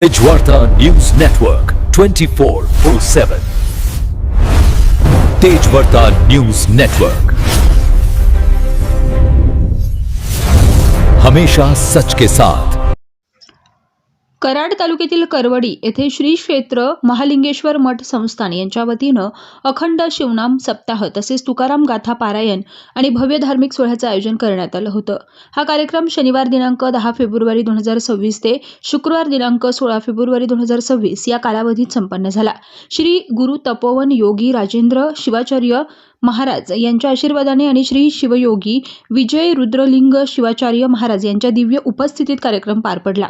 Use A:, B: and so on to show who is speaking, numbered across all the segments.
A: Tejvarta news network 24/7 Tejvarta news network हमेशा सच के साथ।
B: कराड तालुक्यातील करवडी येथे श्री क्षेत्र महालिंगेश्वर मठ संस्थान यांच्या वतीनं अखंड शिवनाम सप्ताह तसेच तुकाराम गाथा पारायण आणि भव्य धार्मिक सोहळ्याचं आयोजन करण्यात आलं होतं। हा कार्यक्रम शनिवार दिनांक 10 फेब्रुवारी 2026 ते शुक्रवार दिनांक 16 फेब्रुवारी 2026 या कालावधीत संपन्न झाला। श्री गुरु तपोवन योगी राजेंद्र शिवाचार्य महाराज यांच्या आशीर्वादाने आणि श्री शिवयोगी विजय रुद्रलिंग शिवाचार्य महाराज यांच्या दिव्य उपस्थितीत कार्यक्रम पार पडला।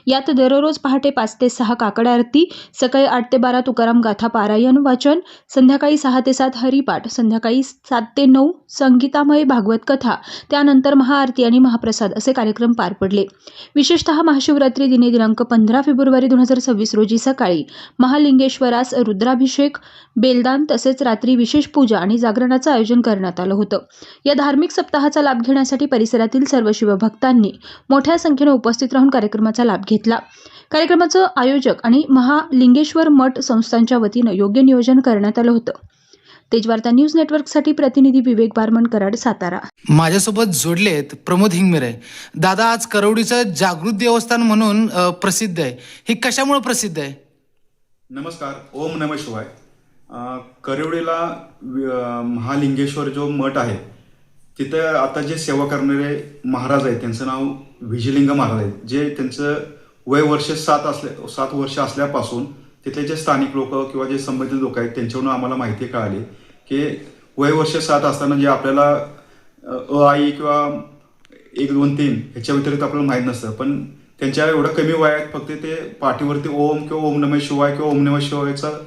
B: यात दररोज पहाटे 5 ते 6 काकड आरती, सकाळी 8 ते 12 तुकाराम गाथा पारायण वाचन, संध्याकाळी 6 ते 7 हरिपाठ, संध्याकाळी 7 ते 9 संगीतामय भागवत कथा, त्यानंतर महाआरती आणि महाप्रसाद असे कार्यक्रम पार पडले। विशेषतः महाशिवरात्री दिनी दिनांक 15 फेब्रुवारी 2026 रोजी सकाळी महालिंगेश्वरास रुद्राभिषेक, बेलदान तसेच रात्री विशेष पूजा आणि जागरणाचं आयोजन करण्यात आलं होतं। या धार्मिक सप्ताहाचा लाभ घेण्यासाठी परिसरातील सर्व शिवभक्तांनी मोठ्या संख्येने उपस्थित राहून कार्यक्रमाचा लाभ घेतला। कार्यक्रमाचं आयोजक आणि महालिंगेश्वर मठ संस्थांच्या वतीनं योग्य नियोजन करण्यात आलं होतं। तेजवार्ता न्यूज नेटवर्कसाठी प्रतिनिधी विवेक बारमण, कराड, सातारा।
C: माझ्यासोबत जोडलेत प्रमोद हिंगमिरे दादा। आज करवडीचं जागृत देवस्थान म्हणून प्रसिद्ध आहे, हे कशामुळे प्रसिद्ध आहे?
D: नमस्कार, ओम नमः शिवाय। करवडीला महालिंगेश्वर जो मठ आहे तिथं आता जे सेवा करणारे महाराज आहेत त्यांचं नाव विजयलिंग महाराज आहेत, जे त्यांचं वय वर्ष 7 वर्ष असल्यापासून तिथले जे स्थानिक लोक किंवा जे संबंधित लोक आहेत त्यांच्यावरून आम्हाला माहिती कळाली की वय वर्ष 7 असताना जे आपल्याला आई किंवा 1, 2, 3 ह्याच्या व्यतिरिक्त आपल्याला माहीत नसतं, पण त्यांच्या एवढं कमी वयात फक्त ते पाठीवरती ओम किंवा ओम नमः शिवाय किंवा ओम नमः शिवायचं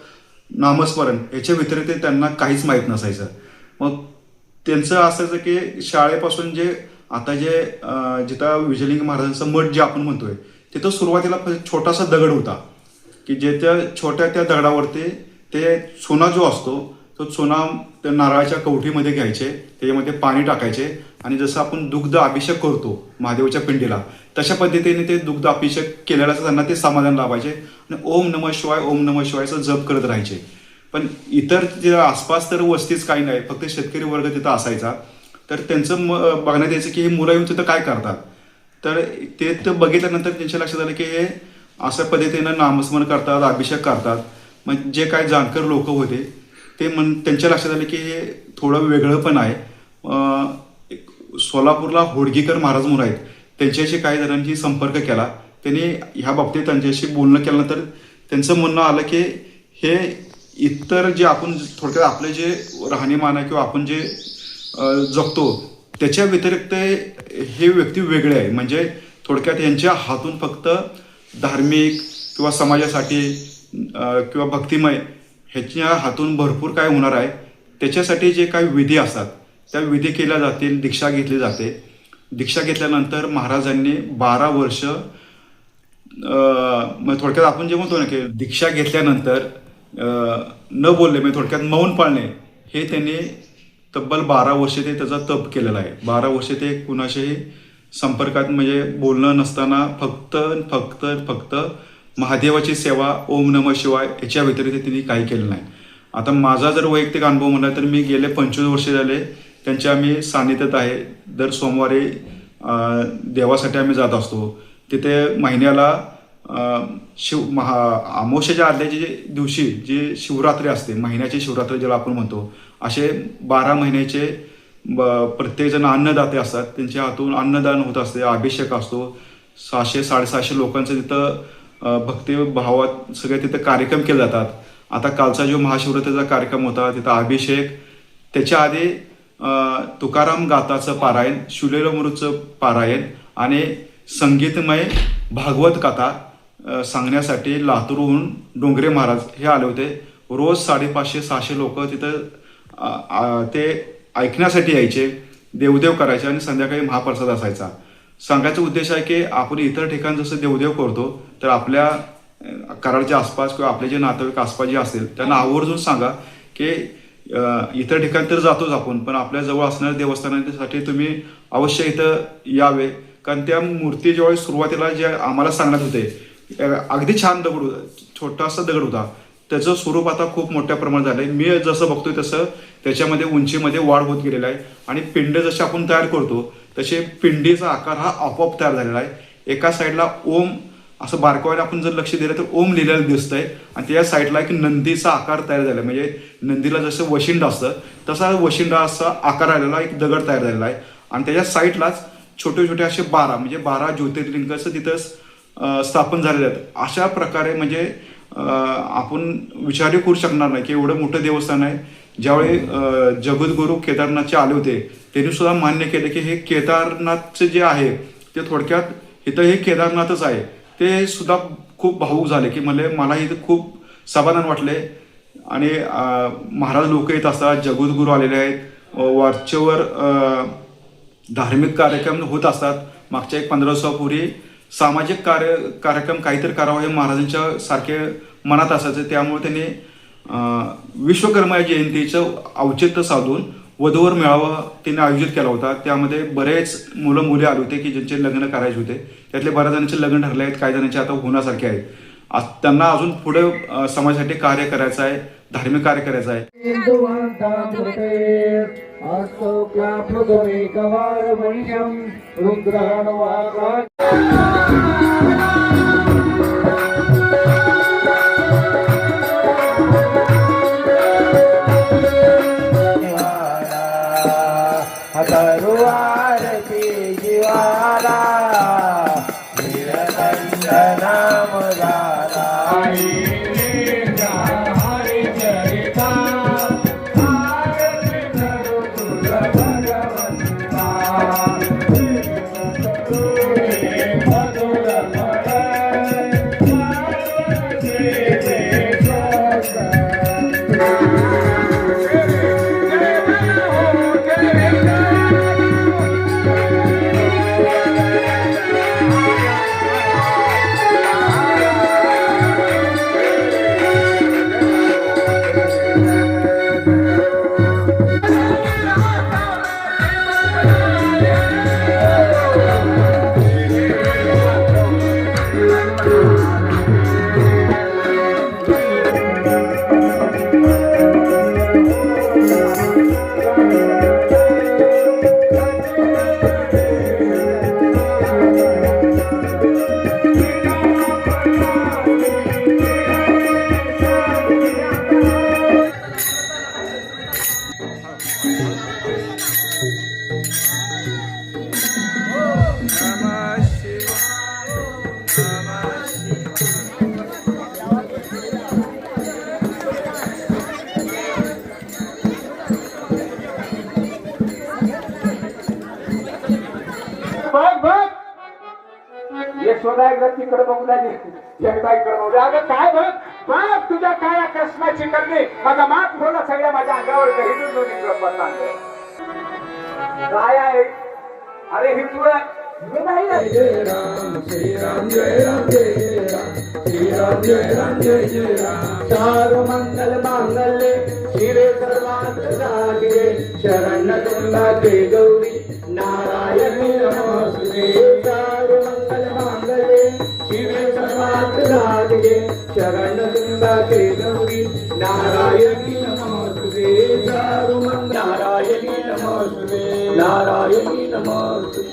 D: नामस्मरण याच्या व्यतिरिक्त त्यांना काहीच माहीत नसायचं। मग त्यांचं असायचं की शाळेपासून जे आता जे जिथं विजयलिंग महाराजांचं मठ जे आपण म्हणतोय तिथं सुरुवातीला छोटासा दगड होता की जे त्या छोट्या त्या दगडावरती ते चुना जो असतो तो चुना त्या नारळाच्या कवठीमध्ये घ्यायचे, त्याच्यामध्ये पाणी टाकायचे आणि जसं आपण दुग्ध अभिषेक करतो महादेवाच्या पिंडीला तशा पद्धतीने ते दुग्ध अभिषेक केलेला त्यांना ते समाधान लाभायचे आणि ओम नमः शिवाय ओम नमः शिवायचं जप करत राहायचे। पण इतर तिथं आसपास तर वस्तीच काही नाही, फक्त शेतकरी वर्ग तिथं असायचा। तर त्यांचं बघण्यात यायचं की हे मुलं येऊन तिथं काय करतात, तर ते बघितल्यानंतर त्यांच्या लक्षात आलं की हे अशा पद्धतीनं नामस्मरण करतात, अभिषेक करतात। मग जे काही जाणकार लोक होते ते त्यांच्या लक्षात आलं की हे थोडं वेगळं पण आहे। सोलापूरला होडगीकर महाराज म्हणून आहेत, त्यांच्याशी काही जणांशी संपर्क केला, त्यांनी ह्या बाबतीत त्यांच्याशी बोलणं केल्यानंतर त्यांचं म्हणणं आलं की हे इतर जे आपण थोडक्यात आपले जे राहणीमान आहे किंवा आपण जे जगतो त्याच्या व्यतिरिक्त हे व्यक्ती वेगळे आहे। म्हणजे थोडक्यात यांच्या हातून फक्त धार्मिक किंवा समाजासाठी किंवा भक्तिमय ह्याच्या हातून भरपूर काय होणार आहे, त्याच्यासाठी जे काही विधी असतात त्या विधी केल्या जातील, दीक्षा घेतली जाते। दीक्षा घेतल्यानंतर महाराजांनी 12 वर्ष मग थोडक्यात आपण जे म्हणतो ना की दीक्षा घेतल्यानंतर न बोलले म्हणजे थोडक्यात मौन पाळणे हे त्यांनी तब्बल 12 वर्ष ते त्याचा तप केलेला आहे। 12 वर्ष ते कुणाच्याही संपर्कात म्हणजे बोलणं नसताना फक्त महादेवाची सेवा ओम नमः शिवाय याच्या व्यतिरिक्त त्यांनी काही केलं नाही। आता माझा जर वैयक्तिक अनुभव म्हणला तर मी गेले 25 वर्ष झाले त्यांच्या आम्ही सानिध्यात आहे। दर सोमवारी देवासाठी आम्ही जात असतो। तिथे महिन्याला अमावस्येच्या आदल्या दिवशी जी शिवरात्री असते, महिन्याची शिवरात्री ज्याला आपण म्हणतो, असे 12 महिन्याचे प्रत्येकजण अन्नदाते असतात, त्यांच्या हातून अन्नदान होत असते, अभिषेक असतो। 600-750 लोकांचं तिथं भक्तिभावात सगळे तिथं कार्यक्रम केले जातात। आता कालचा जो महाशिवरात्रीचा कार्यक्रम होता तिथं अभिषेक, त्याच्या आधी तुकाराम गाथाचं पारायण, शिवलीलामृतचं पारायण आणि संगीतमय भागवत कथा सांगण्यासाठी लातूरहून डोंगरे महाराज हे आले होते। रोज 550-600 लोक तिथं ते ऐकण्यासाठी यायचे, देवदेव करायचे आणि संध्याकाळी महाप्रसाद असायचा। सांगायचा उद्देश आहे की आपण इतर ठिकाणी जसं देवदेव करतो तर आपल्या कराडच्या आसपास किंवा आपले जे नातेवाईक आसपास जे असतील त्यांना आवर्जून सांगा की इतर ठिकाणी तर जातोच आपण, पण आपल्या जवळ असणाऱ्या देवस्थानासाठी तुम्ही अवश्य इथं यावे। कारण त्या मूर्ती ज्यावेळी सुरुवातीला जे आम्हाला सांगण्यात होते अगदी छान दगड होता, छोटासा दगड होता. त्याचं स्वरूप आता खूप मोठ्या प्रमाणात झालंय. मी जसं बघतोय तसं त्याच्यामध्ये उंचीमध्ये वाढ होत गेलेला आहे आणि पिंड जशी आपण तयार करतो तसे पिंडीचा आकार हा आपोआप तयार झालेला आहे. एका साईडला ओम असं बारकाईने आपण जर लक्ष दिलं तर ओम लिहिलेलं दिसतंय आणि त्या साईडला एक नंदीचा आकार तयार झाला, म्हणजे नंदीला जसं वशिंड असतं तसा वशिंडा असा आकार आलेला एक दगड तयार झालेला आहे. आणि त्याच्या साईडलाच छोटे छोटे असे 12 म्हणजे 12 ज्योतिर्लिंगाचं तिथं स्थापन झालेले आहेत. अशा प्रकारे म्हणजे आपण विचारही करू शकणार नाही की एवढं मोठं देवस्थान आहे. ज्यावेळी जगद्गुरू केदारनाथचे आले होते त्यांनी सुद्धा मान्य केलं की हे केदारनाथचं जे आहे ते थोडक्यात इथं हे केदारनाथच आहे. ते सुद्धा खूप भावूक झाले की मला इथं खूप समाधान वाटले. आणि महाराज लोक येत असतात, जगद्गुरू आलेले आहेत, वरचेवर धार्मिक कार्यक्रम होत असतात. मागच्या एक 15 दिवसापूर्वी सामाजिक कार्यक्रम काहीतरी करावं हे महाराजांच्या सारखे मनात असायचं. त्यामुळे त्यांनी विश्वकर्मा जयंतीचं औचित्य साधून वधूवर मेळावा त्यांनी आयोजित केला होता. त्यामध्ये बरेच मुलं मुली आले होते की ज्यांचे लग्न करायचे होते. त्यातले बऱ्याच जणांचे लग्न ठरले आहेत, काही जणांचे आता होण्यासारखे आहेत. त्यांना अजून पुढे समाजासाठी कार्य करायचं आहे, धार्मिक कार्य करायचं आहे.
E: यशोदा एकदा तिकडे बघू लागली, एकदा इकडे बघू. अगं काय बघ तुझ्या काय कृष्णाची करणे माझा मात बोला सगळ्या माझ्या अंगावर काय आहे. अरे हे तुला नाही. जय राम जय राम जय राम जय राम श्री राम जय राम जय जय राम. चार मंगल मांगल्ये शिवे सर्वार्थ साधिके शरण त्र्यंबके गौरी नारायणी नमोस्तुते. चार मंगल मांगल्ये शिवे सर्वार्थ साधिके शरण त्र्यंबके गौरी नारायणी नमोस्तुते. चार मंगल नारायणी नमोस्तुते नारायणी नमोस्तुते.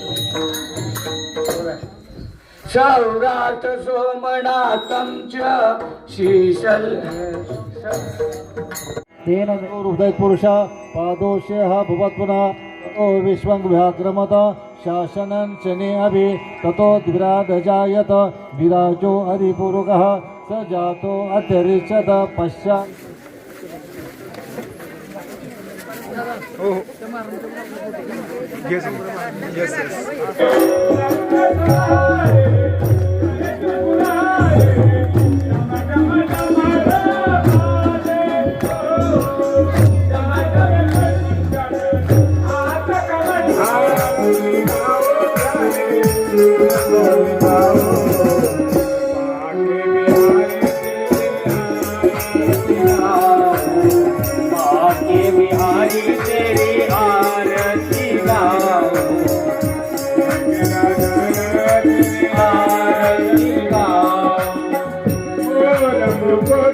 E: सौराष्ट्र सोमनाथं च शीशल
F: तेन हृदय पुरुष पादोषेह भुवत्पुनः ततो विश्वं व्याक्रमत शासनं चने अभि ततो द्विराड जायत विराजो अधिपुरुषः स जातो अत्यरिचत पश्चात्.
E: रूप